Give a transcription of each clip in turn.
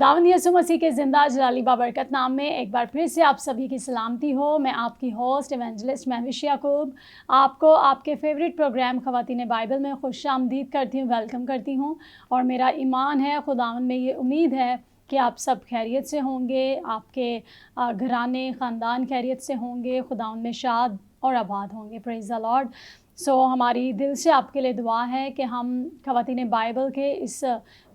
खुदावंद यीशु मसीह के ज़िंदा जलाली बाबरकत नाम में एक बार फिर से आप सभी की सलामती हो। मैं आपकी होस्ट इवेंजलिस्ट महविश याकूब आपको आपके फेवरेट प्रोग्राम ख़वातीन बाइबल में खुशामदीद करती हूँ, वेलकम करती हूँ। और मेरा ईमान है, खुदावंद में ये उम्मीद है कि आप सब खैरियत से होंगे, आपके घराने ख़ानदान खैरियत से होंगे, खुदावंद में शाद और आबाद होंगे। Praise the Lord. हमारी दिल से आपके लिए दुआ है कि हम ख़वातीन बाइबल के इस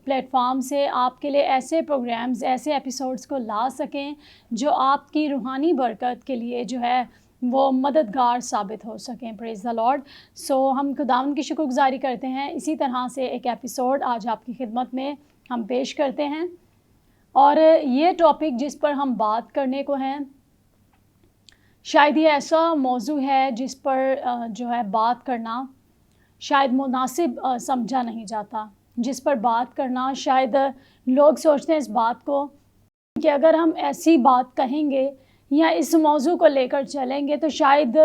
प्लेटफॉर्म से आपके लिए ऐसे प्रोग्राम्स, ऐसे एपिसोड्स को ला सकें जो आपकी रूहानी बरकत के लिए जो है वो मददगार साबित हो सकें। Praise the Lord. हम खुदावंद की शुक्रगुजारी करते हैं। इसी तरह से एक एपिसोड आज आपकी खिदमत में हम पेश करते हैं और ये टॉपिक जिस पर हम बात करने को हैं, शायद ये ऐसा मौजू है जिस पर जो है बात करना शायद मुनासिब समझा नहीं जाता, जिस पर बात करना शायद लोग सोचते हैं इस बात को कि अगर हम ऐसी बात कहेंगे या इस मौजू को लेकर चलेंगे तो शायद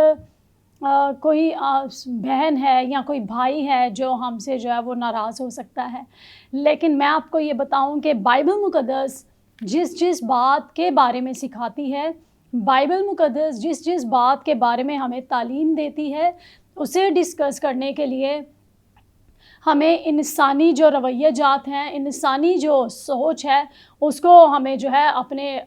कोई बहन है या कोई भाई है जो हमसे जो है वो नाराज़ हो सकता है। लेकिन मैं आपको ये बताऊं कि बाइबल मुक़द्दस जिस बात के बारे में सिखाती है, बाइबल मुक़द्दस जिस बात के बारे में हमें तालीम देती है, उसे डिस्कस करने के लिए हमें इंसानी जो रवैया जात हैं, इंसानी जो सोच है, उसको हमें जो है अपने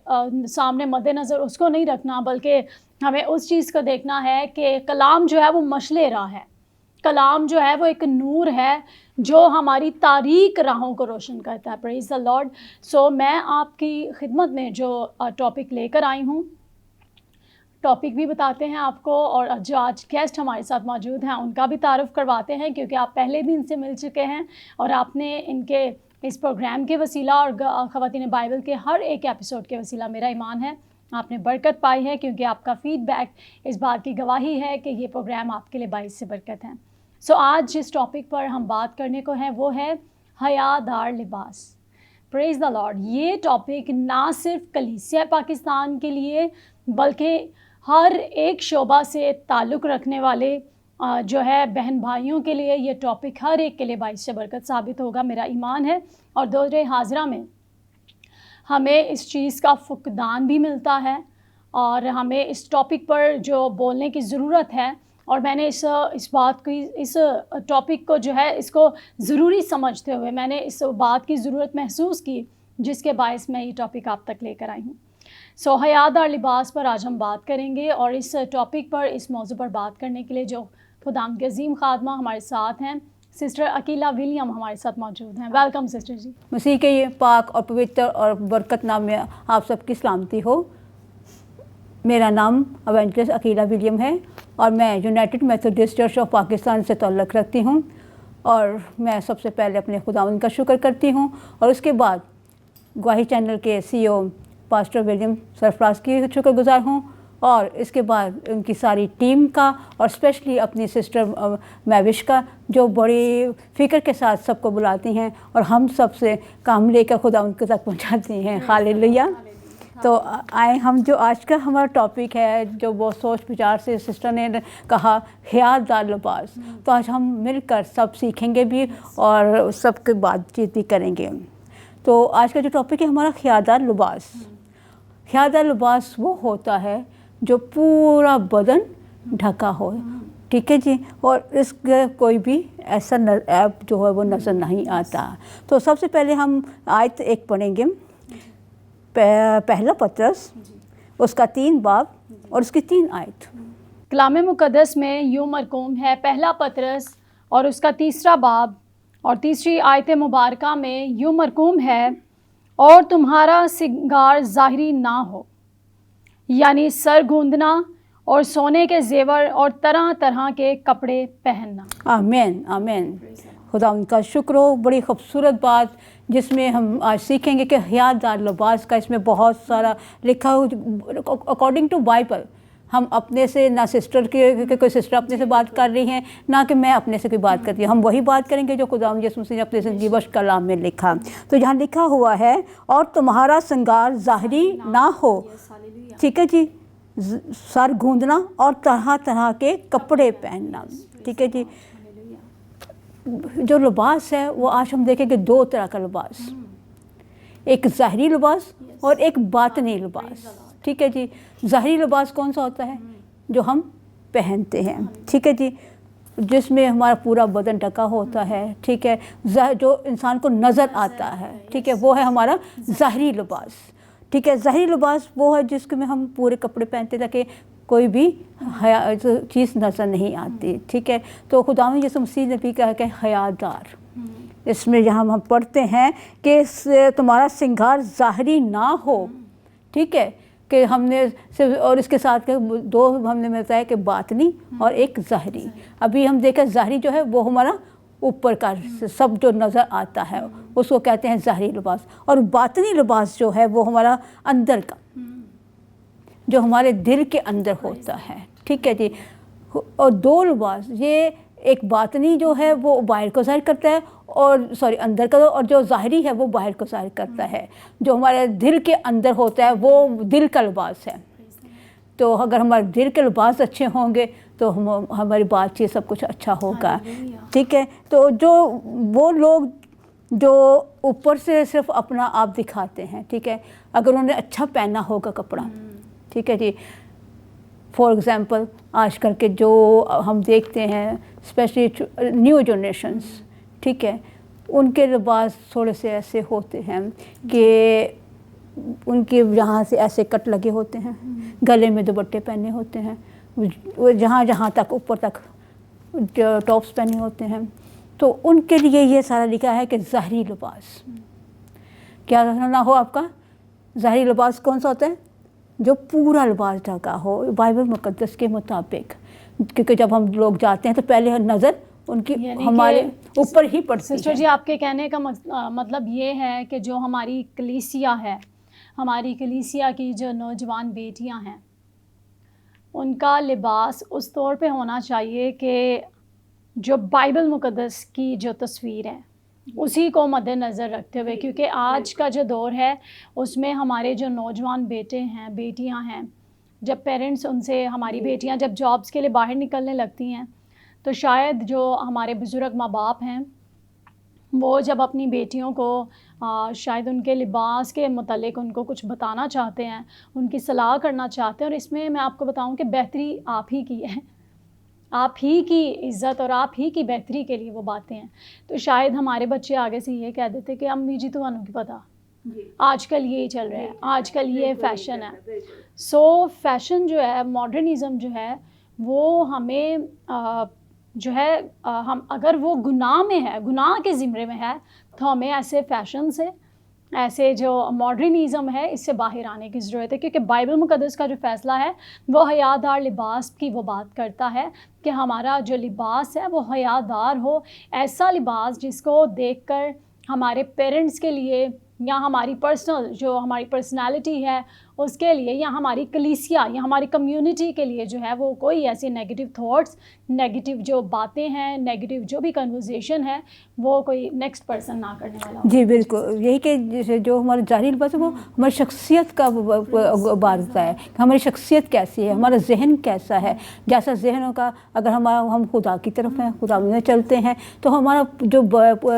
सामने मद्देनज़र उसको नहीं रखना, बल्कि हमें उस चीज़ को देखना है कि कलाम जो है वो मशले राह है। कलाम जो है वो एक नूर है जो हमारी तारीक राहों को रोशन करता है। Praise the Lord. मैं आपकी खिदमत में जो टॉपिक लेकर आई हूँ, टॉपिक भी बताते हैं आपको, और जो आज गेस्ट हमारे साथ मौजूद हैं उनका भी तारुफ़ करवाते हैं, क्योंकि आप पहले भी इनसे मिल चुके हैं और आपने इनके इस प्रोग्राम के वसीला और ख़वातीन बाइबल के हर एक एपिसोड के वसीला मेरा ईमान है आपने बरकत पाई है, क्योंकि आपका फ़ीडबैक इस बात की गवाही है कि ये प्रोग्राम आपके लिए बाइस से बरकत है। आज जिस टॉपिक पर हम बात करने को हैं वो है हयादार लिबास। Praise the Lord. ये टॉपिक ना सिर्फ कलीसिया पाकिस्तान के लिए बल्कि हर एक शोबा से ताल्लुक़ रखने वाले जो है बहन भाइयों के लिए ये टॉपिक हर एक के लिए बाइस से बरकत साबित होगा, मेरा ईमान है। और दोरे हाज़रा में हमें इस चीज़ का फुकदान भी मिलता है और हमें इस टॉपिक पर जो बोलने की ज़रूरत है, और मैंने इस बात को, इस टॉपिक को जो है इसको ज़रूरी समझते हुए मैंने इस बात की ज़रूरत महसूस की, जिसके बायस मैं ये टॉपिक आप तक लेकर आई हूँ। हयादार लिबास पर आज हम बात करेंगे, और इस टॉपिक पर, इस मौजू पर बात करने के लिए जो खुदावंद के अज़ीम खादमा हमारे साथ हैं, सिस्टर अकीला विलियम हमारे साथ मौजूद हैं। वेलकम सिस्टर जी। मसीह के ये पाक और पवित्र और बरकत नाम में आप सबकी सलामती हो। मेरा नाम इवेंजलिस्ट अकीला विलियम है और मैं United Methodist church of Pakistan से ताल्लुक़ रखती हूँ। और मैं सबसे पहले अपने खुदावंद का शुक्र करती हूँ और उसके बाद गवाही चैनल के CEO पास्टर विलियम सरफराज की शुक्रगुजार हूँ, और इसके बाद उनकी सारी टीम का, और स्पेशली अपनी सिस्टर महविश का, जो बड़ी फ़िक्र के साथ सबको बुलाती हैं और हम सब से काम लेकर खुदा उनके तक पहुँचाती हैं। हालेलुया। तो आए हम, जो आज का हमारा टॉपिक है, जो वो सोच विचार से सिस्टर ने कहा, हयादार लिबास, तो आज हम मिलकर सब सीखेंगे भी और सबके बातचीत भी करेंगे। तो आज का जो टॉपिक है हमारा हयादार लिबास। हयादार लिबास वो होता है जो पूरा बदन ढका हो, ठीक है जी, और इसका कोई भी ऐसा ऐप जो है वो नज़र नहीं आता। तो सबसे पहले हम आयत 1 पढ़ेंगे, पहला पतरस उसका 3 बाब और उसकी 3 आयत। कलाम मुक़द्दस में यूँ मरकूम है, पहला पतरस और उसका 3 बाब और 3 आयत मुबारका में यूँ मरकूम है, और तुम्हारा सिंगार ज़ाहिरी ना हो, यानी सर गूंदना और सोने के जेवर और तरह तरह के कपड़े पहनना। आमीन आमीन। खुदा उनका शुक्र हो। बड़ी खूबसूरत बात जिसमें हम आज सीखेंगे कि हयादार लिबास का इसमें बहुत सारा लिखा हो अकॉर्डिंग टू बाइबल। हम अपने से, ना सिस्टर के कोई सिस्टर अपने से बात कर रही हैं, ना कि मैं अपने से कोई बात करती हूँ। हम वही बात करेंगे जो खुदावंद यीशु मसीह ने अपने ज़िंदगी बख्श कलाम में लिखा। तो यहाँ लिखा हुआ है, और तुम्हारा श्रृंगार ज़ाहिरी ना हो, ठीक है जी, सर गूंदना और तरह तरह के कपड़े पहनना, ठीक है जी। जो लिबास है वो आज हम देखेंगे 2 तरह का लिबास। ایک ظاہری لباس اور ایک باطنی لباس. ٹھیک ہے جی. ظاہری لباس کون سا ہوتا ہے؟ جو ہم پہنتے ہیں. ٹھیک ہے جی. جس میں ہمارا پورا بدن ڈھکا ہوتا ہے. ٹھیک ہے. جو انسان کو نظر آتا ہے. ٹھیک ہے. وہ ہے ہمارا ظاہری لباس. ٹھیک ہے. ظاہری لباس وہ ہے جس میں ہم پورے کپڑے پہنتے ہیں تاکہ کوئی بھی چیز نظر نہیں آتی. ٹھیک ہے. تو خداوند یسوع مسیح نے بھی کہا کہ حیادار. اس میں جہاں ہم پڑھتے ہیں کہ تمہارا سنگار ظاہری نہ ہو. ٹھیک ہے. کہ ہم نے صرف اور اس کے ساتھ دو ہم نے بتایا کہ باطنی اور ایک ظاہری. ابھی ہم دیکھیں ظاہری جو ہے وہ ہمارا اوپر کا سب جو نظر آتا ہے اس کو کہتے ہیں ظاہری لباس. اور باطنی لباس جو ہے وہ ہمارا اندر کا جو ہمارے دل کے اندر ہوتا ہے. ٹھیک ہے جی. اور دو لباس یہ ایک باطنی جو ہے وہ باہر کو ظاہر کرتا ہے اور اندر کا, اور جو ظاہری ہے وہ باہر کو ظاہر کرتا ہے. جو ہمارے دل کے اندر ہوتا ہے وہ دل کا لباس ہے. تو اگر ہمارے دل کے لباس اچھے ہوں گے تو ہماری بات چیت سب کچھ اچھا ہوگا. ٹھیک ہے. تو جو وہ لوگ جو اوپر سے صرف اپنا آپ دکھاتے ہیں, ٹھیک ہے, اگر انہوں نے اچھا پہنا ہوگا کپڑا, ٹھیک ہے جی. فار ایگزامپل آج کل کے جو ہم دیکھتے ہیں اسپیشلی نیو جنریشنس, ٹھیک ہے, ان کے لباس تھوڑے سے ایسے ہوتے ہیں کہ ان کے یہاں سے ایسے کٹ لگے ہوتے ہیں, گلے میں دوپٹے پہنے ہوتے ہیں, جہاں جہاں تک اوپر تک ٹاپس پہنے ہوتے ہیں. تو ان کے لیے یہ سارا لکھا ہے کہ ظاہری لباس کیا نہ ہو. آپ کا ظاہری لباس کون سا ہوتا ہے؟ جو پورا لباس ڈھکا ہو بائبل مقدس کے مطابق. کیونکہ جب ہم لوگ جاتے ہیں تو پہلے نظر ان کی ہمارے اوپر ہی پڑتی ہے. سسٹر جی آپ کے کہنے کا مطلب یہ ہے کہ جو ہماری کلیسیا ہے, ہماری کلیسیا کی جو نوجوان بیٹیاں ہیں, ان کا لباس اس طور پہ ہونا چاہیے کہ جو بائبل مقدس کی جو تصویر ہے اسی کو مد نظر رکھتے ہوئے, کیونکہ آج کا جو دور ہے اس میں ہمارے جو نوجوان بیٹے ہیں, بیٹیاں ہیں, جب پیرنٹس ان سے, ہماری بیٹیاں جب جابس کے لیے باہر نکلنے لگتی ہیں تو شاید جو ہمارے بزرگ ماں باپ ہیں وہ جب اپنی بیٹیوں کو شاید ان کے لباس کے متعلق ان کو کچھ بتانا چاہتے ہیں, ان کی صلاح کرنا چاہتے ہیں, اور اس میں آپ کو بتاؤں کہ بہتری آپ ہی کی ہے, آپ ہی کی عزت اور آپ ہی کی بہتری کے لیے وہ باتیں ہیں. تو شاید ہمارے بچے آگے سے یہ کہہ دیتے کہ امی جی تمہوں کی پتہ آج کل یہی چل رہا ہے, آج کل یہ فیشن ہے. سو فیشن جو ہے, ماڈرنزم جو ہے, وہ ہمیں جو ہے ہم اگر وہ گناہ میں ہے, گناہ کے زمرے میں ہے, تو ہمیں ایسے فیشن سے, ایسے جو ماڈرنزم ہے اس سے باہر آنے کی ضرورت ہے. کیونکہ بائبل مقدس کا جو فیصلہ ہے وہ حیادار لباس کی وہ بات کرتا ہے کہ ہمارا جو لباس ہے وہ حیادار ہو, ایسا لباس جس کو دیکھ کر ہمارے پیرنٹس کے لیے یا ہماری پرسنل جو ہماری پرسنالٹی ہے اس کے لیے, یا ہماری کلیسیا یا ہماری کمیونٹی کے لیے جو ہے وہ کوئی ایسی نیگیٹو تھاٹس, نیگیٹو جو باتیں ہیں, نیگیٹو جو بھی کنورزیشن ہے وہ کوئی نیکسٹ پرسن نہ کرنے والا ہو. جی بالکل. یہی کہ جو ہمارا ظاہری لباس ہے وہ ہماری شخصیت کا بات ہوتا ہے کہ ہماری شخصیت کیسی ہے, ہمارا ذہن کیسا ہے. جیسا ذہن ہوگا, اگر ہم خدا کی طرف ہیں, خدا میں چلتے ہیں, تو ہمارا جو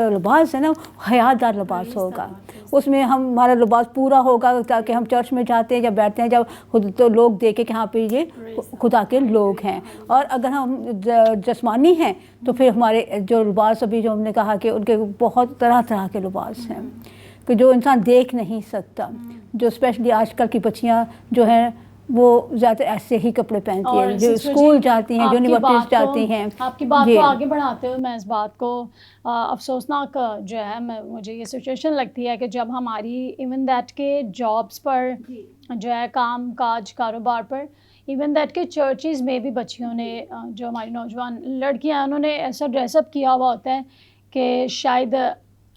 لباس ہے نا حیادار لباس ہوگا. اس میں ہمارا لباس پورا ہوگا تاکہ ہم چرچ میں جاتے ہیں, جب بیٹھتے ہیں, جب خود تو لوگ دیکھیں کہ ہاں پہ یہ خدا کے لوگ ہیں. اور اگر ہم جسمانی ہیں تو پھر ہمارے جو لباس ابھی جو ہم نے کہا کہ ان کے بہت طرح طرح کے لباس ہیں کہ جو انسان دیکھ نہیں سکتا. جو اسپیشلی آج کل کی بچیاں جو ہیں وہ زیادہ ایسے ہی کپڑے پہنتی ہیں, جو اسکول جاتی ہیں, جو یونیورسٹیز جاتی ہیں. آپ کی بات کو آگے بڑھاتے ہوئے میں اس بات کو افسوسناک جو ہے مجھے یہ سچویشن لگتی ہے کہ جب ہماری ایون دیٹ کے جابس پر جو ہے کام کاج کاروبار پر, ایون دیٹ کے چرچز میں بھی بچیوں نے, جو ہماری نوجوان لڑکیاں ہیں, انہوں نے ایسا ڈریس اپ کیا ہوا ہوتا ہے کہ شاید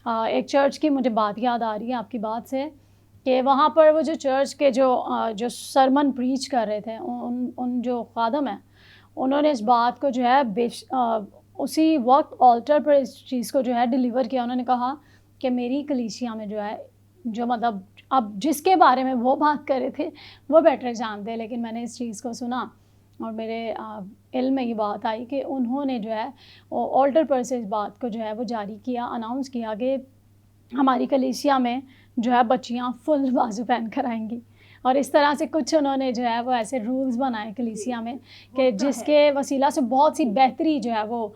ایک چرچ کی مجھے بات یاد آ رہی ہے آپ کی بات سے کہ وہاں پر وہ جو چرچ کے جو سرمن پریچ کر رہے تھے, ان جو خادم ہیں, انہوں نے اس بات کو جو ہے اسی وقت آلٹر پر اس چیز کو جو ہے ڈیلیور کیا. انہوں نے کہا کہ میری کلیسیا میں جو ہے جو مطلب اب جس کے بارے میں وہ بات کر رہے تھے وہ بیٹر جانتے ہیں, لیکن میں نے اس چیز کو سنا اور میرے علم میں یہ بات آئی کہ انہوں نے جو ہے آلٹر پر سے اس بات کو جو ہے وہ جاری کیا, اناؤنس کیا کہ ہماری کلیسیا میں جو ہے بچیاں فل بازو پہن کر آئیں گی، اور اس طرح سے کچھ انہوں نے جو ہے وہ ایسے رولز بنائے کلیسیا میں کہ جس کے وسیلہ سے بہت سی بہتری جو ہے وہ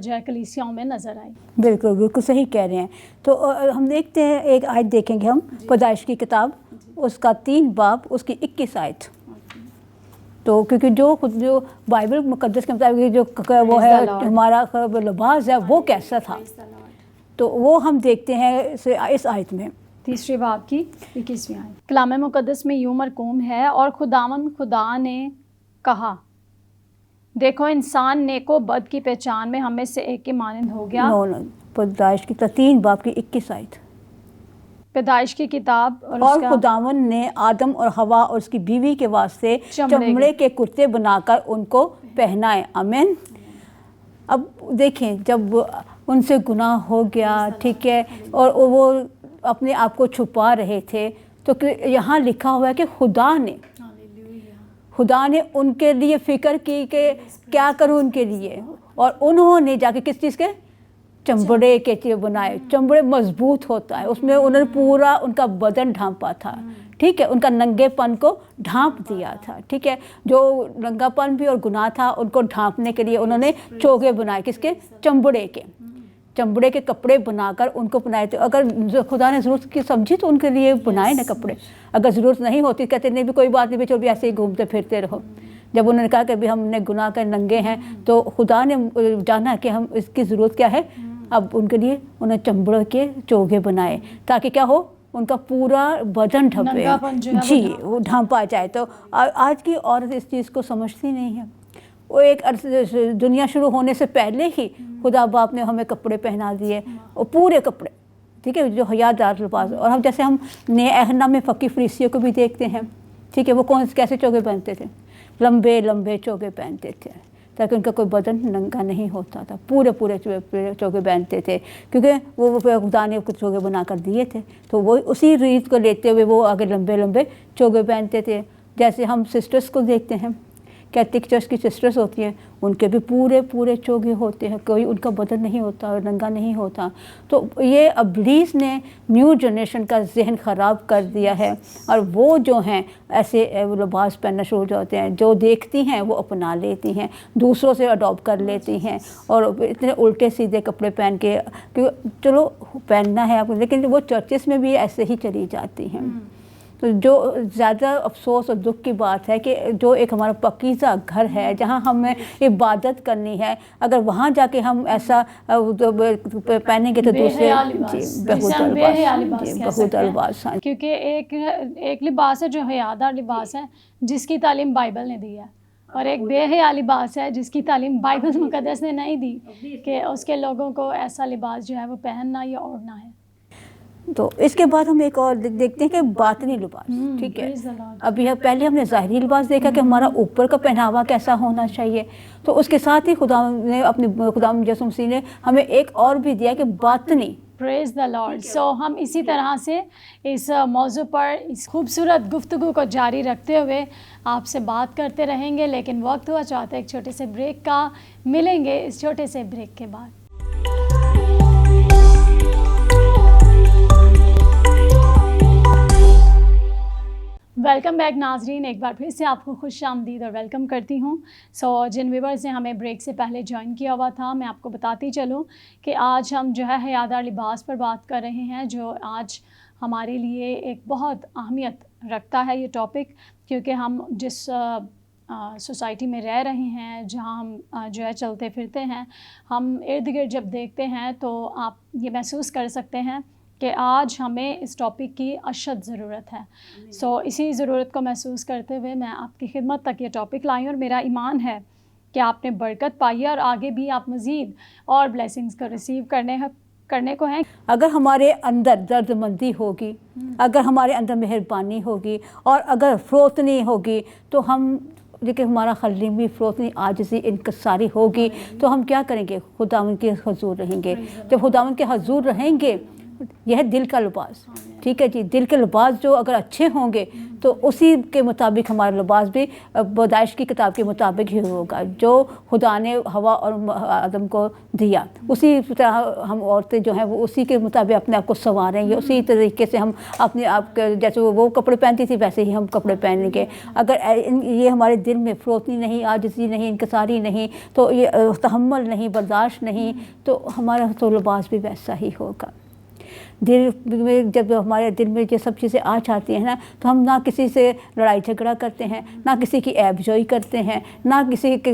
جو ہے کلیسیاؤں میں نظر آئی۔ بالکل بالکل صحیح کہہ رہے ہیں۔ تو ہم دیکھتے ہیں ایک آیت دیکھیں گے ہم، پیدائش کی کتاب اس کا 3 باب اس کی 21 آیت۔ تو کیونکہ جو بائبل مقدس کے مطابق جو وہ ہے ہمارا لباس ہے وہ کیسا تھا، تو وہ ہم دیکھتے ہیں اس آیت میں، 3 باب کی 21ویں آیت۔ کلام مقدس میں یوں مرقوم ہے، اور خداوند خدا نے کہا، دیکھو انسان نیک و بد کی پہچان میں ہم میں سے ایک کے مانند ہو گیا۔ پیدائش کی 3 باب کی 21 آیت۔ پیدائش کی کتاب اور خداوند نے آدم اور ہوا اور اس کی بیوی کے واسطے چمڑے کے کرتے بنا کر ان کو پہنائے۔ آمین۔ اب دیکھیں جب ان سے گناہ ہو گیا، ٹھیک ہے، اور وہ اپنے آپ کو چھپا رہے تھے، تو یہاں لکھا ہوا ہے کہ خدا نے ان کے لیے فکر کی کہ کیا کروں ان کے لیے، اور انہوں نے جا کے کس چیز کے چمڑے کے چیز بنائے۔ چمڑے مضبوط ہوتا ہے، اس میں انہوں نے پورا ان کا بدن ڈھانپا تھا، ٹھیک ہے، ان کا ننگے پن کو ڈھانپ دیا تھا، ٹھیک ہے، جو ننگا پن بھی اور گناہ تھا ان کو ڈھانپنے کے لیے انہوں نے چوگے بنائے، کس کے؟ چمڑے کے کپڑے بنا کر ان کو بنائے تھے۔ اگر خدا نے ضرورت کی سمجھی تو ان کے لیے بنائے نا کپڑے، اگر ضرورت نہیں ہوتی کہتے نہیں بھی کوئی بات نہیں بھی چلو بھی ایسے ہی گھومتے پھرتے رہو۔ جب انہوں نے کہا کہ بھی ہم نے گناہ کر ننگے ہیں، تو خدا نے جانا کہ ہم اس کی ضرورت کیا ہے، اب ان کے لیے انہیں چمڑے کے چوگے بنائے تاکہ کیا ہو، ان کا پورا بدن ڈھپے، جی وہ ڈھانپا جائے۔ تو آج کی عورت اس چیز کو سمجھتی نہیں ہے۔ وہ ایک دنیا شروع ہونے سے پہلے ہی خدا باپ نے ہمیں کپڑے پہنا دیے، اور پورے کپڑے، ٹھیک ہے، جو حیادار لباس۔ اور ہم جیسے ہم نئے عہد نامے فقی فریسیوں کو بھی دیکھتے ہیں، ٹھیک ہے، وہ کیسے چوگے پہنتے تھے؟ لمبے لمبے چوگے پہنتے تھے تاکہ ان کا کوئی بدن ننگا نہیں ہوتا تھا، پورے چوگے پہنتے تھے، کیونکہ وہ خدا نے کچھ چوگے بنا کر دیے تھے، تو وہ اسی ریت کو لیتے ہوئے وہ آگے لمبے لمبے چوگے پہنتے تھے۔ جیسے ہم سسٹرز کو دیکھتے ہیں، کیتھولک چرچ کی سسٹرز ہوتی ہیں، ان کے بھی پورے چوگے ہوتے ہیں، کوئی ان کا بدن نہیں ہوتا اور ننگا نہیں ہوتا۔ تو یہ ابلیس نے نیو جنریشن کا ذہن خراب کر دیا ہے، اور وہ جو ہیں ایسے لباس پہننا شروع ہو جاتے ہیں، جو دیکھتی ہیں وہ اپنا لیتی ہیں، دوسروں سے اڈاپٹ کر لیتی ہیں، اور اتنے الٹے سیدھے کپڑے پہن کے، چلو پہننا ہے آپ کو، لیکن وہ چرچز میں بھی ایسے ہی چلی جاتی ہیں۔ تو جو زیادہ افسوس اور دکھ کی بات ہے کہ جو ایک ہمارا پاکیزہ گھر ہے جہاں ہمیں عبادت کرنی ہے، اگر وہاں جا کے ہم ایسا پہنیں گے تو دوسرے بہت الباس، کیونکہ ایک لباس ہے جو حیادار لباس ہے جس کی تعلیم بائبل نے دی ہے، اور ایک بے حیا لباس ہے جس کی تعلیم بائبل مقدس نے نہیں دی کہ اس کے لوگوں کو ایسا لباس جو ہے وہ پہننا یا اوڑھنا ہے۔ تو اس کے بعد ہم ایک اور دیکھتے ہیں کہ باطنی لباس، ٹھیک ہے، ابھی پہلے ہم نے ظاہری لباس دیکھا کہ ہمارا اوپر کا پہناوا کیسا ہونا چاہیے، تو اس کے ساتھ ہی خدا نے خدا یسوع مسیح نے ہمیں ایک اور بھی دیا کہ باطنی۔ پریز دا لارڈ۔ سو ہم اسی طرح سے اس موضوع پر اس خوبصورت گفتگو کو جاری رکھتے ہوئے آپ سے بات کرتے رہیں گے، لیکن وقت ہوا چاہتا ہے ایک چھوٹے سے بریک کا، ملیں گے اس چھوٹے سے بریک کے بعد۔ ویلکم بیک ناظرین، ایک بار پھر سے آپ کو خوش آمدید اور ویلکم کرتی ہوں۔ جن ویورز نے ہمیں بریک سے پہلے جوائن کیا ہوا تھا، میں آپ کو بتاتی چلوں کہ آج ہم جو ہے حیادار لباس پر بات کر رہے ہیں، جو آج ہمارے لیے ایک بہت اہمیت رکھتا ہے یہ ٹاپک، کیونکہ ہم جس سوسائٹی میں رہ رہے ہیں، جہاں ہم جو ہے چلتے پھرتے ہیں، ہم ارد گرد جب دیکھتے ہیں تو آپ یہ محسوس کر سکتے ہیں کہ آج ہمیں اس ٹاپک کی اشد ضرورت ہے۔ اسی ضرورت کو محسوس کرتے ہوئے میں آپ کی خدمت تک یہ ٹاپک لائی ہوں، اور میرا ایمان ہے کہ آپ نے برکت پائی ہے اور آگے بھی آپ مزید اور بلیسنگز کو ریسیو کرنے کو ہیں۔ اگر ہمارے اندر درد مندی ہوگی، اگر ہمارے اندر مہربانی ہوگی، اور اگر فروتنی ہوگی، تو ہم لیکن ہمارا خلیم بھی فروتنی عاجزی انکساری ہوگی، تو ہم کیا کریں گے؟ خداوند کے حضور رہیں گے۔ جب خداوند کے حضور رہیں گے यह है दिल का लिबास। ठीक है जी, दिल के लिबास जो अगर अच्छे होंगे तो उसी के मुताबिक हमारा लिबास भी पैदाइश की किताब के मुताबिक ही होगा। जो खुदा ने हवा और आदम को दिया उसी तरह हम औरतें जो हैं वो उसी के मुताबिक अपने आप को संवारेंगे, उसी तरीके से हम अपने आप के जैसे वो कपड़े पहनती थी वैसे ही हम कपड़े पहनेंगे। अगर ये हमारे दिल में फरोती नहीं, आजिज़ी नहीं, इनकसारी नहीं, तो ये तहम्मुल नहीं, बर्दाश्त नहीं, तो हमारा तो लिबास भी वैसा ही होगा। दिल में जब हमारे दिल में ये सब चीज़ें आ जाती हैं ना, तो हम ना किसी से लड़ाई झगड़ा करते हैं, ना किसी की ऐबजोई करते हैं, ना किसी के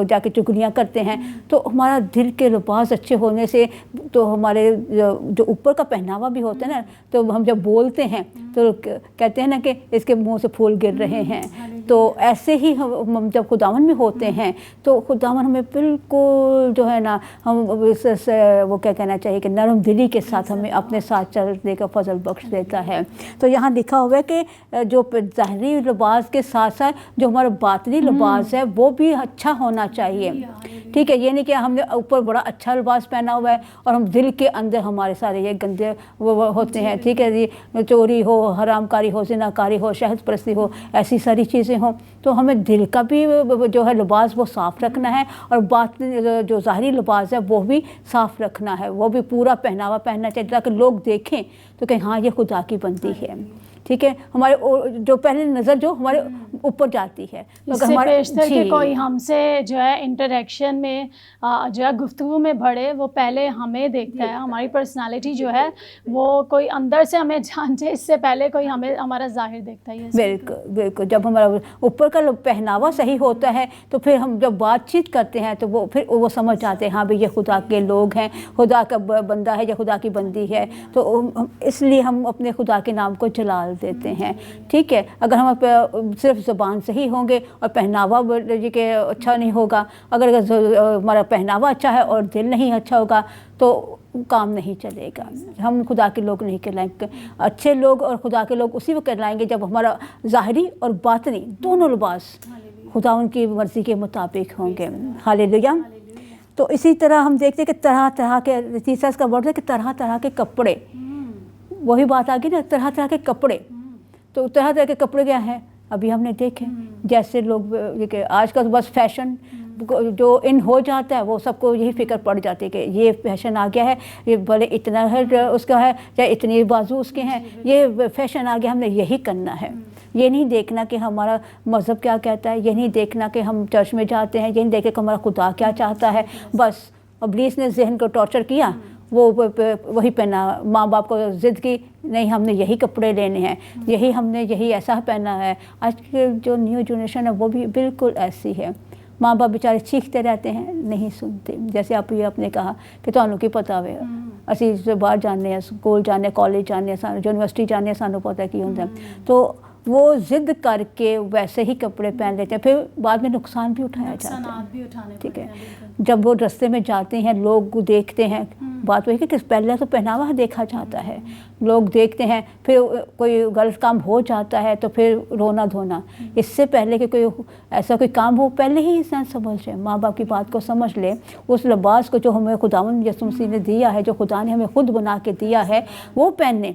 जाके चुगलियाँ करते हैं। तो हमारा दिल के लिबास अच्छे होने से तो हमारे जो ऊपर का पहनावा भी होता है ना, तो हम जब बोलते हैं तो कहते हैं ना कि इसके मुंह से फूल गिर रहे हैं। तो ऐसे ही हम जब खुदावन में होते हैं तो खुदावन हमें बिल्कुल जो है ना, हम वो क्या कहना चाहिए कि नरम दिली के साथ हमें अपने साथ चलने का फजल बख्श देता है। तो यहाँ लिखा हुआ है कि जो ज़ाहरी लिबास के साथ साथ जो हमारा बातनी लिबास है वो भी अच्छा होना चाहिए। ठीक है, ये नहीं कि हमने ऊपर बड़ा अच्छा लिबास पहना हुआ है और हम दिल के अंदर हमारे सारे ये गंदे वो होते हैं। ठीक है जी, चोरी हो, हरामकारी हो, ज़िनाकारी हो, शहद परस्ती हो, ऐसी सारी चीज़ें हों। तो हमें दिल का भी जो है लिबास वो साफ़ रखना है और बात जो ज़ाहरी लिबास है वो भी साफ़ रखना है, वो भी पूरा पहनावा पहनना चाहिए ताकि लोग देखें तो कहें हाँ ये खुदा की बंदी है। ठीक है, हमारे जो पहले नज़र जो हमारे ऊपर जाती है तो इससे पेशतर कि कोई हमसे जो है इंटरेक्शन में जो है गुफ्तगू में बढ़े, वो पहले हमें देखता है, हमारी पर्सनालिटी जो है वो कोई अंदर से हमें जाने इससे पहले कोई हमें हमारा ज़ाहिर देखता है। बिल्कुल बिल्कुल, जब हमारा ऊपर का पहनावा सही होता है तो फिर हम जब बातचीत करते हैं तो वो फिर वो समझ जाते हैं हाँ भाई ये खुदा के लोग हैं, खुदा का बंदा है या खुदा की बंदी है। तो इसलिए हम अपने खुदा के नाम को जलाल देते हैं। ठीक है, अगर हम सिर्फ ज़बान सही होंगे और पहनावा के अच्छा नहीं होगा, अगर हमारा पहनावा अच्छा है और दिल नहीं अच्छा होगा तो काम नहीं चलेगा, हम खुदा के लोग नहीं कहलाएंगे। अच्छे लोग और खुदा के लोग उसी वक्त कहलाएंगे जब हमारा ज़ाहरी और बातनी दोनों लिबास खुदा उनकी मर्ज़ी के मुताबिक होंगे। हालेलुया। तो इसी तरह हम देखते हैं कि तरह तरह के, तीसरा इसका वर्ड है कि तरह तरह के कपड़े, वही बात आ गई ना, तरह तरह के कपड़े। तो तरह तरह के कपड़े क्या हैं अभी हमने देखे, जैसे लोग आज का तो बस फैशन जो इन हो जाता है वो सबको यही फिक्र पड़ जाती है कि ये फैशन आ गया है, ये भले इतना है उसका है चाहे इतनी बाजू उसके हैं, ये फैशन आ गया, हमने यही करना है। ये नहीं देखना कि हमारा मज़हब क्या कहता है, ये नहीं देखना कि हम चर्च में जाते हैं, ये नहीं देखे कि हमारा खुदा क्या चाहता है। बस इब्लीस ने जहन को टॉर्चर किया, वो वही पहना, माँ बाप को ज़िद की नहीं हमने यही कपड़े लेने हैं, यही ऐसा पहना है। आज के जो न्यू जनरेशन है वो भी बिल्कुल ऐसी है। माँ बाप बेचारे चीखते रहते हैं, नहीं सुनते। जैसे आपने कहा कि तुहानू की पता वे, असी बाहर जाने, स्कूल जाने, कॉलेज जाने, यूनिवर्सिटी जाने, सानू पता की होंदा। तो वो ज़िद करके वैसे ही कपड़े पहन लेते हैं, फिर बाद में नुकसान भी उठाया जाता है। ठीक है, जब वो रास्ते में जाते हैं लोग देखते हैं, बात वही कि पहले तो पहनावा देखा जाता है, लोग देखते हैं, फिर कोई गलत काम हो जाता है तो फिर रोना धोना। इससे पहले कि कोई ऐसा कोई काम हो पहले ही इंसान समझ ले, माँ बाप की बात को समझ ले, उस लिबास को जो हमें खुदावंद यीशु मसीह ने दिया है, जो खुदा ने हमें खुद बना के दिया है, वो पहने।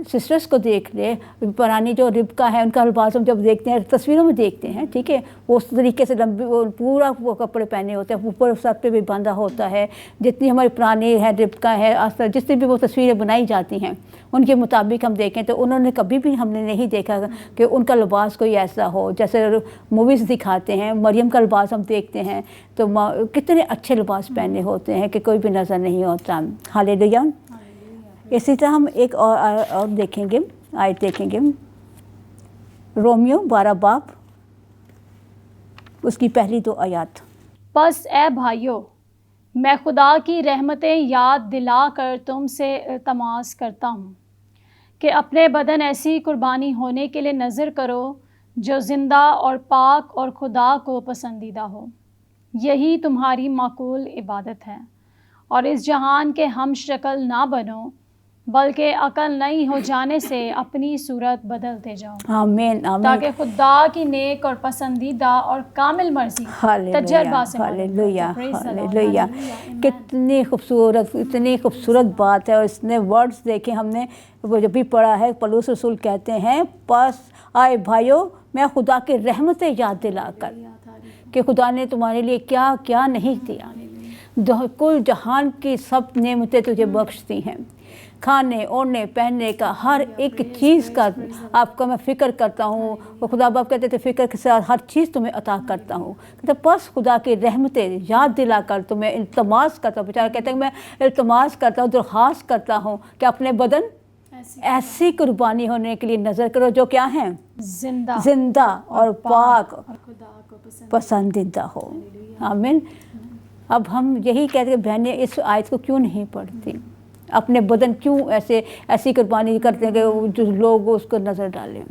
सिस्टर्स को देख ले, पुरानी जो रिबका है उनका लिबास हम जब देखते हैं तस्वीरों में देखते हैं, ठीक है, वो उस तरीके से लंबी वो पूरा वो कपड़े पहने होते हैं, ऊपर सर पे भी बांधा होता है। जितनी हमारी पुरानी है रिबका है, आस्था जितनी भी वो तस्वीरें बनाई जाती हैं उनके मुताबिक हम देखें तो उन्होंने कभी भी हमने नहीं देखा कि उनका लिबास कोई ऐसा हो। जैसे मूवीज़ दिखाते हैं, मरियम का लिबास हम देखते हैं तो कितने अच्छे लिबास पहने होते हैं कि कोई भी नज़र नहीं होता। हालेलुया। इसी तरह हम एक और देखेंगे, आयत देखेंगे, रोमियो 12 बाब उसकी पहली 2 आयत। बस ए भाइयों, मैं खुदा की रहमतें याद दिला कर तुमसे इल्तमास करता हूँ कि अपने बदन ऐसी कुर्बानी होने के लिए नज़र करो जो ज़िंदा और पाक और खुदा को पसंदीदा हो। यही तुम्हारी माकूल इबादत है। और इस जहान के हम शक्ल ना बनो बल्कि अकल नहीं हो जाने से अपनी सूरत बदलते जाओ, आमीन आमीन। ताकि खुदा की नेक और पसंदीदा और कामिल मर्जी तजर्बा से हालेलुया हालेलुया। कितनी खूबसूरत बात है। और इसने वर्ड्स देखे हमने वो जब भी पढ़ा है, पौलुस रसूल कहते हैं, पास आए भाइयों मैं खुदा की रहमतें याद दिलाकर कि खुदा ने तुम्हारे लिए क्या क्या नहीं दिया। कुल जहान की सब नेमतें तुझे बख्शती हैं, खाने ओढ़ने पहनने का हर एक चीज़ का आपका मैं फ़िक्र करता हूँ। वो खुदा बाप कहते थे फ़िक्र के साथ हर चीज़ तुम्हें अता करता हूँ। कहते बस खुदा की रहमतें याद दिलाकर तुम्हें इल्तमास करता हूँ। बेचारा कहते हैं मैं इल्तमास करता हूँ, दरख्वास्त करता हूँ कि अपने बदन ऐसी कुर्बानी होने के लिए नज़र करो जो क्या है, जिंदा और पाक पसंदीदा हो। आमीन। अब हम यही कहते हैं बहनें इस आयत को क्यों नहीं पढ़ती, अपने बदन क्यों ऐसी कुर्बानी करते हैं कि जो लोग उसको नज़र डालें।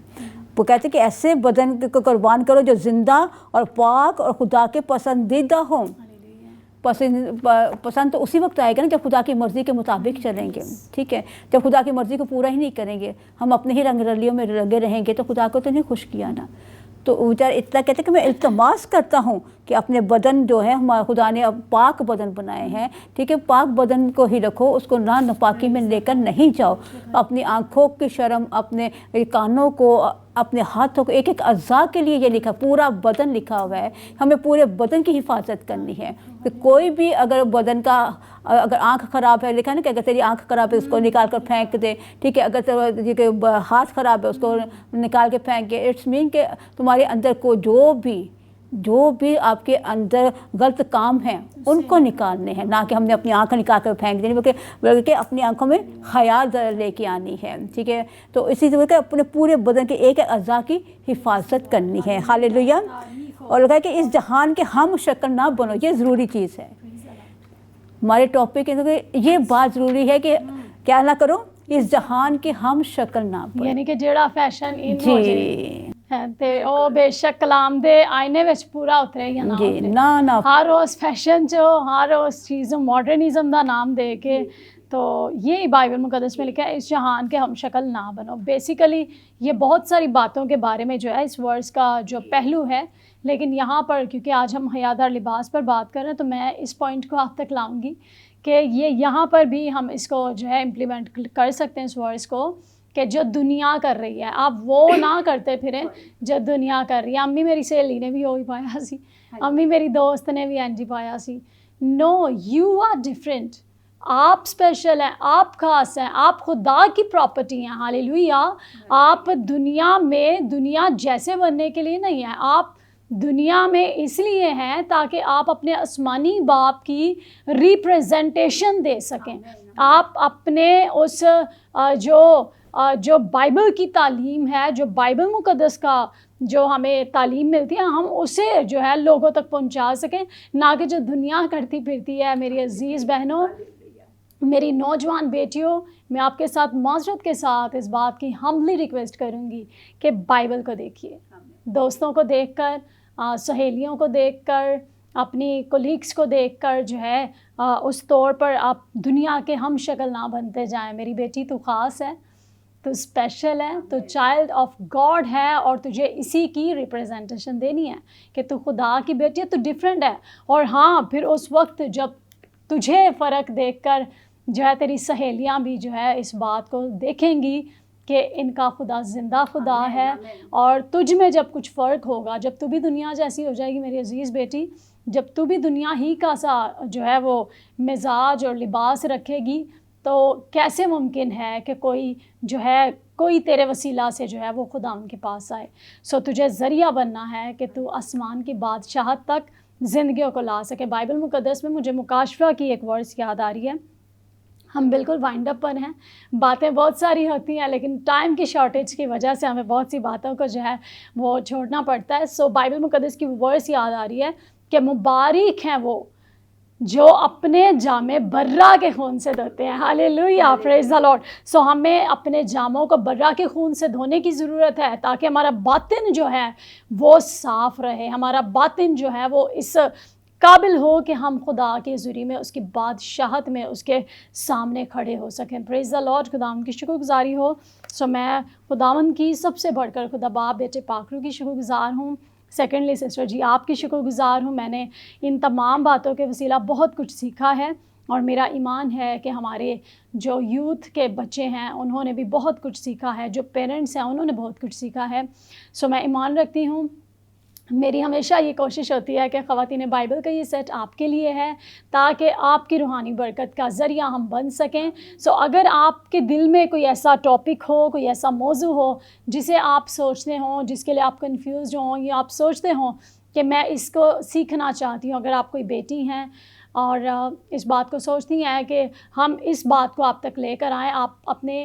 वो कहते हैं कि ऐसे बदन को कुर्बान करो जो जिंदा और पाक और खुदा के पसंदीदा हो। पसंद तो उसी वक्त आएगा ना जब खुदा की मर्ज़ी के मुताबिक चलेंगे, ठीक है। जब खुदा की मर्ज़ी को पूरा ही नहीं करेंगे, हम अपने ही रंग रलियों में लगे रहेंगे, तो खुदा को तो नहीं खुश किया ना। तो बेचारा इतना कहते हैं कि मैं इल्तमास करता हूँ कि अपने बदन जो है हमारा खुदा ने अब पाक बदन बनाए हैं, ठीक है। पाक बदन को ही रखो, उसको ना नापाकी में लेकर नहीं जाओ। अपनी आँखों की शर्म, अपने कानों को, अपने हाथों को, एक एक अज़ा के लिए ये लिखा, पूरा बदन लिखा हुआ है। हमें पूरे बदन की हिफाजत करनी है। तो कोई भी अगर बदन का अगर आँख ख़राब है, लिखा है ना कि अगर तेरी आँख ख़राब है उसको निकाल कर फेंक दे, ठीक है। अगर तेरा हाथ ख़राब है उसको निकाल के फेंक दे। इट्स मीन कि तुम्हारे अंदर को जो भी आपके अंदर गलत काम हैं उनको निकालने हैं, ना कि हमने अपनी आँख निकाल कर फेंक देनी, बल्कि अपनी आँखों में ख्याल लेके आनी है, ठीक है। तो इसी तरह के अपने पूरे बदन के एक अज़ा की हिफाजत करनी है। हालेलुया। और लगा कि इस जहान के हम शक्ल ना बनो, ये ज़रूरी चीज़ है। हमारे टॉपिक के ये बात ज़रूरी है कि क्या ना करो, इस जहान के हम शक्ल ना बनो, यानी कि जेड़ा फैशन इन हो जाए ते ओ बेशक कलाम दे आईने विच पूरा उतरे या ना उतरे। ना हर उस फैशन जो हर उस चीज़ मॉडर्निज्म का नाम दे के, तो ये बाइबल मुकद्दस में लिखा है इस जहान के हम शक्ल ना बनो। बेसिकली ये बहुत सारी बातों के बारे में जो है इस वर्ड्स का जो पहलू है, लेकिन यहाँ पर क्योंकि आज हम हयादार लिबास पर बात कर रहे हैं, तो मैं इस पॉइंट को आप तक लाऊंगी कि ये यहाँ पर भी हम इसको जो है इम्प्लीमेंट कर सकते हैं इस वर्ड्स को, कि जो दुनिया कर रही है आप वो ना करते फिरें जो दुनिया कर रही है। अम्मी मेरी सहेली ने भी वही पाया सी, अम्मी मेरी दोस्त ने भी एंजी पाया सी। नो, यू आर डिफरेंट, आप स्पेशल हैं, आप ख़ास हैं, आप खुदा की प्रॉपर्टी हैं। हालेलुया। आप दुनिया में दुनिया जैसे बनने के लिए नहीं है, आप दुनिया में इसलिए हैं ताकि आप अपने आसमानी बाप की रिप्रेजेंटेशन दे सकें। आप अपने उस जो बाइबल की तालीम है, जो बाइबल मुकद्दस का जो हमें तालीम मिलती है, हम उसे जो है लोगों तक पहुंचा सकें, ना कि जो दुनिया करती फिरती है। मेरी अजीज़ बहनों, मेरी नौजवान बेटियों, मैं आपके साथ माजरत के साथ इस बात की हम्बली रिक्वेस्ट करूंगी कि बाइबल को देखिए, दोस्तों को देखकर, सहेलियों को देखकर, अपनी कोलीग्स को देखकर जो है उस तौर पर आप दुनिया के हम शक्ल ना बनते जाएं। मेरी बेटी तू ख़ास है, तो स्पेशल है, तो चाइल्ड ऑफ गॉड है, और तुझे इसी की रिप्रेजेंटेशन देनी है कि तू खुदा की बेटी है, तू डिफरेंट है। और हाँ, फिर उस वक्त जब तुझे फ़र्क देखकर जो है तेरी सहेलियाँ भी जो है इस बात को देखेंगी कि इनका खुदा ज़िंदा खुदा है, और तुझ में जब कुछ फ़र्क होगा, जब तू भी दुनिया जैसी हो जाएगी मेरी अजीज़ बेटी, जब तू भी दुनिया ही का सा जो है वो मिजाज और लिबास रखेगी, तो कैसे मुमकिन है कि कोई तेरे वसीला से जो है वो खुदा उनके पास आए। सो तुझे ज़रिया बनना है कि तू आसमान की बादशाहत तक ज़िंदगियों को ला सके। बाइबल मुकद्दस में मुझे मुकाशफा की एक वर्ड्स याद आ रही है। हम बिल्कुल वाइंड अप पर हैं, बातें बहुत सारी होती हैं, लेकिन टाइम की शॉर्टेज की वजह से हमें बहुत सी बातों को जो है वो छोड़ना पड़ता है। सो बाइबल मुकद्दस की वर्ड्स याद आ रही है कि मुबारक हैं वो जो अपने जामे बर्रा के खून से धोते हैं। Hallelujah, praise the Lord. सो हमें अपने जामों को बर्रा के खून से धोने की ज़रूरत है, ताकि हमारा बातिन जो है वो साफ़ रहे, हमारा बातिन जो है वो इस قابل ہو کہ ہم خدا کے ذریعے میں اس کی بادشاہت میں اس کے سامنے کھڑے ہو سکیں. پریز دا لارڈ. خداوند کی شکر گزاری ہو. سو میں خداوند کی سب سے بڑھ کر خدا باپ بیٹے پاکرو کی شکر گزار ہوں. سیکنڈلی سسٹر جی آپ کی شکر گزار ہوں. میں نے ان تمام باتوں کے وسیلہ بہت کچھ سیکھا ہے اور میرا ایمان ہے کہ ہمارے جو یوتھ کے بچے ہیں انہوں نے بھی بہت کچھ سیکھا ہے, جو پیرنٹس ہیں انہوں نے بہت کچھ سیکھا ہے. سو میں ایمان رکھتی ہوں, میری ہمیشہ یہ کوشش ہوتی ہے کہ خواتین بائبل کا یہ سیٹ آپ کے لیے ہے تاکہ آپ کی روحانی برکت کا ذریعہ ہم بن سکیں. سو اگر آپ کے دل میں کوئی ایسا ٹاپک ہو, کوئی ایسا موضوع ہو جسے آپ سوچتے ہوں, جس کے لیے آپ کنفیوزڈ ہوں یا آپ سوچتے ہوں کہ میں اس کو سیکھنا چاہتی ہوں, اگر آپ کوئی بیٹی ہیں اور اس بات کو سوچتی ہیں کہ ہم اس بات کو آپ تک لے کر آئیں, آپ اپنے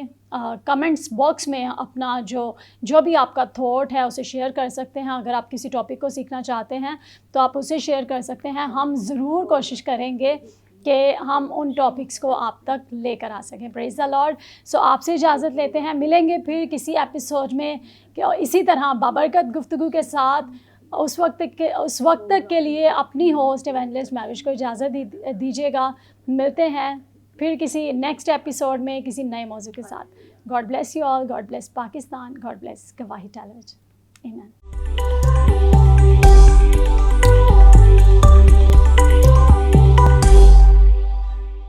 کمنٹس باکس میں اپنا جو بھی آپ کا تھاٹ ہے اسے شیئر کر سکتے ہیں. اگر آپ کسی ٹاپک کو سیکھنا چاہتے ہیں تو آپ اسے شیئر کر سکتے ہیں. ہم ضرور کوشش کریں گے کہ ہم ان ٹاپکس کو آپ تک لے کر آ سکیں. پریز دا لارڈ. سو آپ سے اجازت لیتے ہیں, ملیں گے پھر کسی ایپیسوڈ میں اسی طرح بابرکت گفتگو کے ساتھ. اس وقت تک کے لیے اپنی ہوسٹ ایونجلسٹ مہوش کو اجازت دیجیے گا. ملتے ہیں پھر کسی نیکسٹ ایپیسوڈ میں کسی نئے موضوع کے ساتھ. God bless you all. God bless Pakistan. God bless گواہی ٹیلی ویژن. آمین.